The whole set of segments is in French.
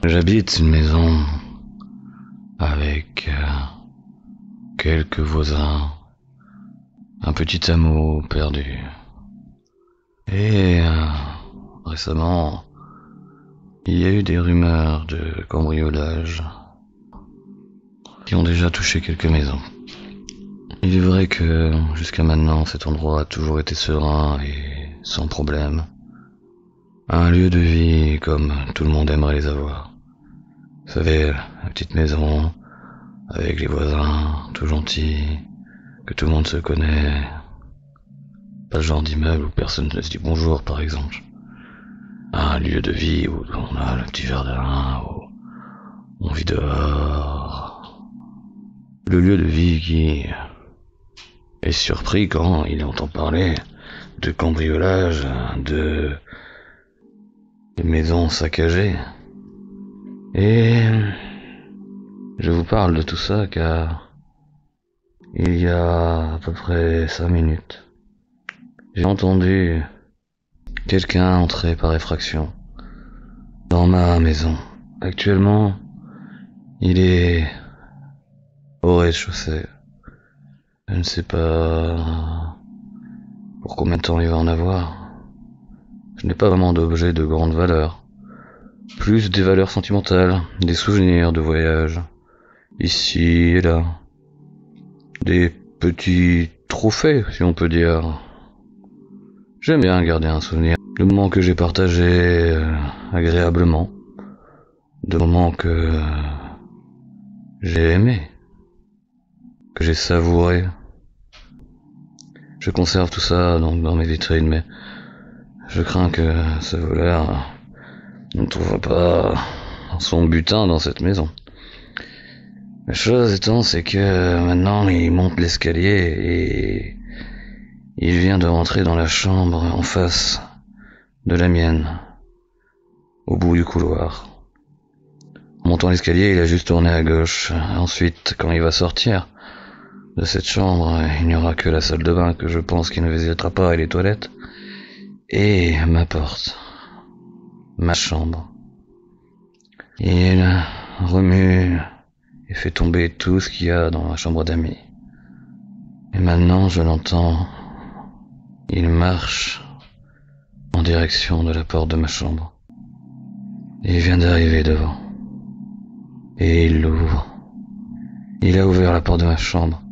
J'habite une maison avec quelques voisins, un petit hameau perdu. Et récemment, il y a eu des rumeurs de cambriolage qui ont déjà touché quelques maisons. Il est vrai que jusqu'à maintenant, cet endroit a toujours été serein et sans problème. Un lieu de vie comme tout le monde aimerait les avoir. Vous savez, la petite maison, avec les voisins, tout gentils, que tout le monde se connaît. Pas le genre d'immeuble où personne ne se dit bonjour, par exemple. Un lieu de vie où on a le petit jardin, où on vit dehors. Le lieu de vie qui est surpris quand il entend parler de cambriolage, de maisons saccagées. Et je vous parle de tout ça car il y a à peu près 5 minutes, j'ai entendu quelqu'un entrer par effraction dans ma maison. Actuellement, il est au rez-de-chaussée. Je ne sais pas pour combien de temps il va en avoir. Je n'ai pas vraiment d'objet de grande valeur. Plus des valeurs sentimentales, des souvenirs de voyage, ici et là. Des petits trophées, si on peut dire. J'aime bien garder un souvenir de moments que j'ai partagés agréablement, de moments que j'ai aimés, que j'ai savourés. Je conserve tout ça donc dans mes vitrines, mais je crains que ce voleur ne trouve pas son butin dans cette maison. La chose étant, c'est que maintenant il monte l'escalier et il vient de rentrer dans la chambre en face de la mienne, au bout du couloir. En montant l'escalier, il a juste tourné à gauche. Ensuite, quand il va sortir de cette chambre, il n'y aura que la salle de bain que je pense qu'il ne visitera pas et les toilettes. Et ma porte. Ma chambre. Il remue et fait tomber tout ce qu'il y a dans ma chambre d'amis. Et maintenant, je l'entends. Il marche en direction de la porte de ma chambre. Il vient d'arriver devant. Et il l'ouvre. Il a ouvert la porte de ma chambre.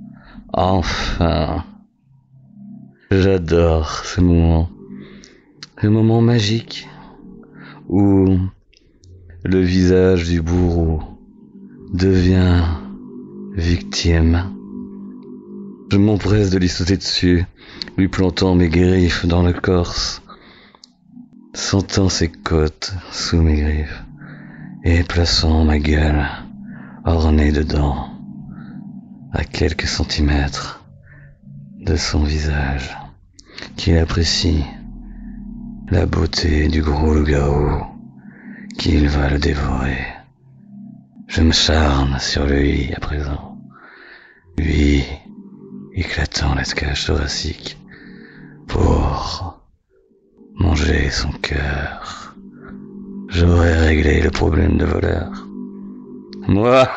Enfin. J'adore ce moment. Ce moment magique où le visage du bourreau devient victime. Je m'empresse de lui sauter dessus, lui plantant mes griffes dans le corse, sentant ses côtes sous mes griffes et plaçant ma gueule ornée de dents à quelques centimètres de son visage, qu'il apprécie la beauté du gros loup-garou, qu'il va le dévorer. Je me charne sur lui à présent, lui éclatant la cage thoracique pour manger son cœur. J'aurais réglé le problème de voleur. Moi,